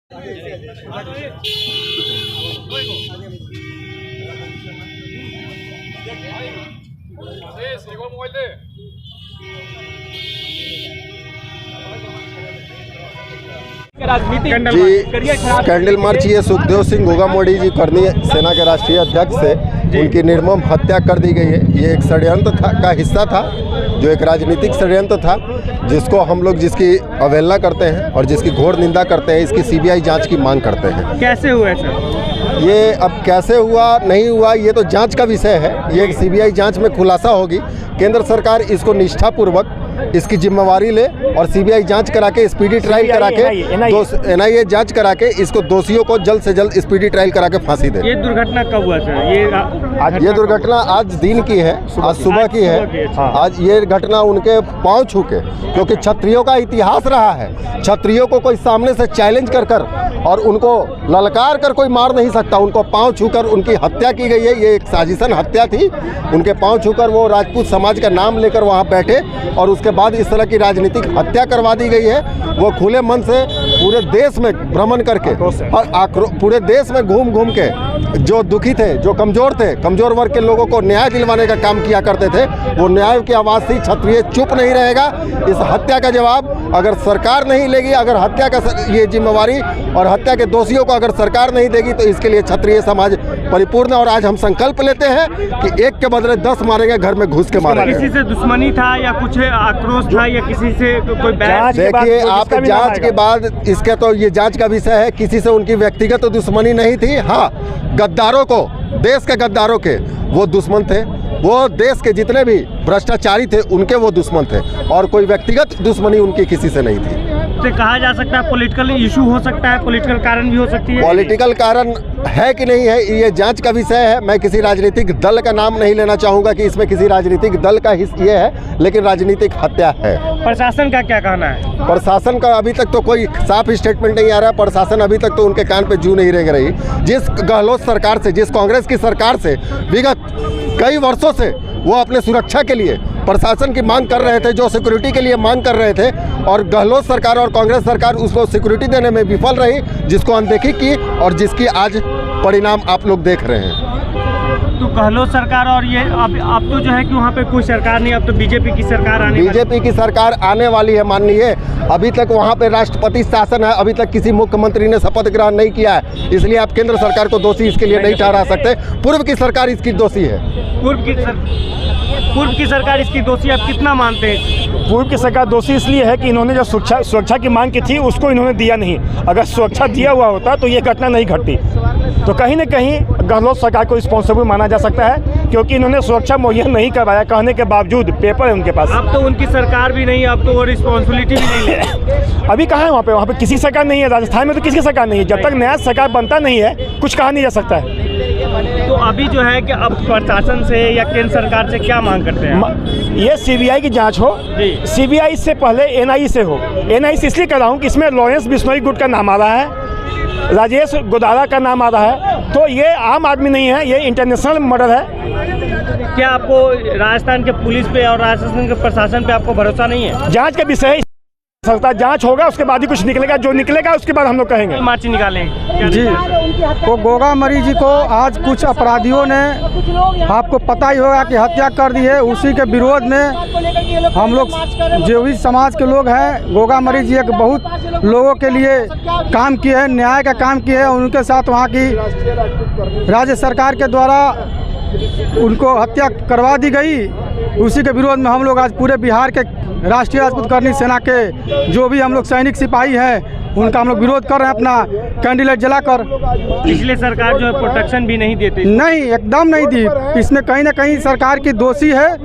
Candle march ये सुखदेव सिंह गोगामोड़ी जी करनी सेना के राष्ट्रीय अध्यक्ष से उनकी निर्मम हत्या कर दी गई है। ये एक षड्यंत्र का हिस्सा था, जो एक राजनीतिक षड्यंत्र था, जिसको हम लोग जिसकी अवहेलना करते हैं और जिसकी घोर निंदा करते हैं। इसकी सीबीआई जांच की मांग करते हैं। कैसे हुआ सर? ये अब कैसे हुआ नहीं हुआ ये तो जांच का विषय है। ये सीबीआई जांच में खुलासा होगी। केंद्र सरकार इसको निष्ठापूर्वक इसकी जिम्मेवारी ले और सीबीआई जांच करा के स्पीडी ट्रायल करा के एनआईए जांच करा के इसको दोषियों को जल्द से जल्द स्पीडी ट्रायल करा के फांसी दे। ये दुर्घटना कब हुआ सर? ये दुर्घटना आज दिन की है, आज सुबह की है। आज ये घटना उनके पांव छू के, क्योंकि क्षत्रियों का इतिहास रहा है, क्षत्रियों को कोई सामने से चैलेंज कर और उनको ललकार कर कोई मार नहीं सकता। उनको पांव छूकर उनकी हत्या की गई है। ये एक साजिशन हत्या थी। उनके पांव छूकर वो राजपूत समाज का नाम लेकर वहाँ बैठे और उसके बाद इस तरह की राजनीतिक हत्या करवा दी गई है। वो खुले मन से पूरे देश में भ्रमण करके और पूरे देश में घूम के जो दुखी थे, जो कमज़ोर थे, कमज़ोर वर्ग के लोगों को न्याय दिलवाने का काम किया करते थे। वो न्याय की आवाज़ थी। क्षत्रिय चुप नहीं रहेगा। इस हत्या का जवाब अगर सरकार नहीं लेगी, अगर हत्या का ये जिम्मेवारी और हत्या के दोषियों को अगर सरकार नहीं देगी, तो इसके लिए क्षत्रिय समाज परिपूर्ण। और आज हम संकल्प लेते हैं कि एक के बदले 10 मारेंगे, घर में घुस के मारेंगे। किसी से दुश्मनी था या कुछ आक्रोश था या किसी से कोई बैठ? देखिए, आप जांच के बाद इसके तो ये जांच का विषय है। किसी से उनकी व्यक्तिगत तो दुश्मनी नहीं थी। हाँ, गद्दारों को, देश के गद्दारों के वो दुश्मन थे। वो देश के जितने भी भ्रष्टाचारी थे उनके वो दुश्मन थे, और कोई व्यक्तिगत दुश्मनी उनकी किसी से नहीं थी। तो कहा जा सकता है पॉलिटिकल इशू हो सकता है, पॉलिटिकल कारण भी हो सकती है। पॉलिटिकल कारण है कि नहीं है, ये जांच का विषय है। मैं किसी राजनीतिक दल का नाम नहीं लेना चाहूँगा कि इसमें किसी राजनीतिक दल का ये है, लेकिन राजनीतिक हत्या है। प्रशासन का क्या कहना है? प्रशासन का अभी तक तो कोई साफ स्टेटमेंट नहीं आ रहा। प्रशासन अभी तक तो उनके कान पे जू नहीं रेंग रही। जिस गहलोत सरकार से, जिस कांग्रेस की सरकार से विगत कई वर्षों से वो अपने सुरक्षा के लिए प्रशासन की मांग कर रहे थे, जो सिक्योरिटी के लिए मांग कर रहे थे, और गहलोत सरकार और कांग्रेस सरकार उसको सिक्योरिटी देने में विफल रही, जिसको अनदेखी की और जिसकी आज परिणाम आप लोग देख रहे हैं। तो गहलोत सरकार और ये अब तो जो है कि वहाँ पे कोई सरकार नहीं, अब तो बीजेपी की सरकार बीजेपी की सरकार आने वाली है माननीय। अभी तक वहाँ पे राष्ट्रपति शासन है। अभी तक किसी मुख्यमंत्री ने शपथ ग्रहण नहीं किया है, इसलिए आप केंद्र सरकार को दोषी इसके लिए नहीं ठहरा सकते। पूर्व की सरकार इसकी दोषी है। पूर्व की सरकार इसकी दोषी आप कितना मानते हैं? पूर्व की सरकार दोषी इसलिए है कि इन्होंने जो सुरक्षा की मांग की थी उसको इन्होंने दिया नहीं। अगर सुरक्षा दिया हुआ होता तो ये घटना नहीं घटती। तो कहीं न कहीं गहलोत सरकार को रिस्पॉन्सिबल माना जा सकता है, क्योंकि इन्होंने सुरक्षा मुहैया नहीं करवाया। कहने के बावजूद पेपर है उनके पास। अब तो उनकी सरकार भी नहीं, अब तो वो रिस्पॉन्सिबिलिटी भी नहीं है। अभी कहाँ है वहाँ पे किसी सरकार नहीं है। राजस्थान में तो किसी सरकार नहीं है। जब तक नया सरकार बनता नहीं है, कुछ कहा नहीं जा सकता है। तो अभी जो है कि अब प्रशासन से या केंद्र सरकार से क्या मांग करते हैं? ये सीबीआई की जांच हो। सीबीआई से पहले एनआईए से हो। एनआईए से इसलिए कर रहा हूँ कि इसमें लॉरेंस बिश्नोई गुट का नाम आ रहा है, राजेश गोदारा का नाम आ रहा है। तो ये आम आदमी नहीं है, ये इंटरनेशनल मर्डर है। क्या आपको राजस्थान के पुलिस पे और राजस्थान के प्रशासन पे आपको भरोसा नहीं है? जांच का विषय सरकार जांच होगा, उसके बाद ही कुछ निकलेगा। जो निकलेगा उसके बाद हम लोग कहेंगे। मार्च निकालेंगे जी। तो गोगामरी जी को आज कुछ अपराधियों ने, आपको पता ही होगा कि हत्या कर दी है। उसी के विरोध में हम लोग जो भी समाज के लोग हैं, गोगामरी जी एक बहुत लोगों के लिए काम किए हैं, न्याय का काम किए हैं। उनके साथ वहाँ की राज्य सरकार के द्वारा उनको हत्या करवा दी गई। उसी के विरोध में हम लोग आज पूरे बिहार के राष्ट्रीय राजपूत करनी सेना के जो भी हम लोग सैनिक सिपाही हैं, उनका हम लोग विरोध कर रहे हैं अपना कैंडिडेट जलाकर। पिछले सरकार जो है प्रोटेक्शन भी नहीं देती। नहीं, एकदम नहीं दी। इसमें कहीं ना कहीं सरकार की दोषी है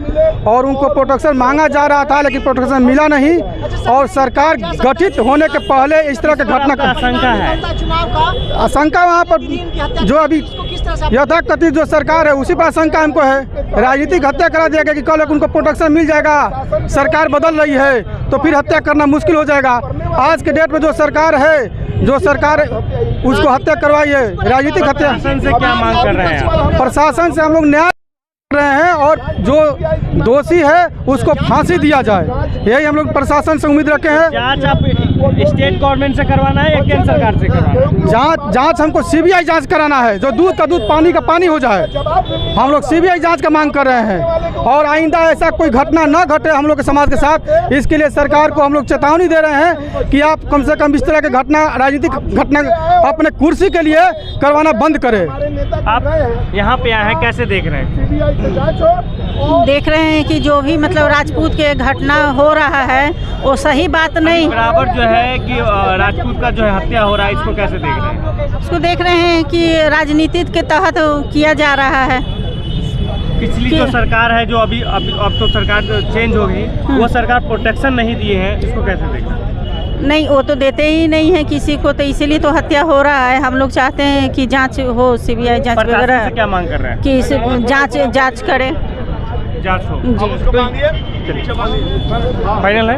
और उनको प्रोटेक्शन मांगा जा रहा था, लेकिन प्रोटेक्शन मिला नहीं। और सरकार गठित होने के पहले इस तरह की घटना का आशंका है। आशंका वहाँ पर जो अभी यथाकथित जो सरकार है उसी पर आशंका हमको है। राजनीतिक हत्या करा दिया गया कि कल उनको प्रोटेक्शन मिल जाएगा, सरकार बदल रही है तो फिर हत्या करना मुश्किल हो जाएगा। आज के डेट में जो सरकार है, जो सरकार उसको हत्या करवाई है, राजनीतिक हत्या। प्रशासन से क्या मांग कर रहे हैं? प्रशासन से हम लोग न्याय कर रहे हैं और जो दोषी है उसको फांसी दिया जाए, यही हम लोग प्रशासन से उम्मीद रखे हैं। जांच आप स्टेट गवर्नमेंट से करवाना है या केंद्र सरकार से करवाना है? जांच हमको सीबीआई जांच कराना है, जो दूध का दूध पानी का पानी हो जाए। हम लोग सीबीआई जांच का मांग कर रहे हैं और आइंदा ऐसा कोई घटना न घटे हम लोग के समाज के साथ। इसके लिए सरकार को हम लोग चेतावनी दे रहे हैं कि आप कम से कम इस तरह के घटना, राजनीतिक घटना अपने कुर्सी के लिए करवाना बंद करें। आप यहाँ पे आए हैं, कैसे देख रहे हैं? देख रहे हैं कि जो भी मतलब राजपूत के घटना हो रहा है वो सही बात नहीं। बराबर जो है कि राजपूत का जो है हत्या हो रहा है, इसको कैसे देख रहे हैं? इसको देख रहे हैं कि राजनीति के तहत किया जा रहा है। पिछली जो सरकार है, जो अब तो सरकार चेंज हो गई, वो सरकार प्रोटेक्शन नहीं दिए हैं, इसको कैसे देख रहे हैं? नहीं, वो तो देते ही नहीं है किसी को, तो इसीलिए तो हत्या हो रहा है। हम लोग चाहते हैं कि जांच हो, सीबीआई जांच वगैरह, क्या मांग कर रहे हैं? कि जांच करे, जांच हो। जी। फाइनल है।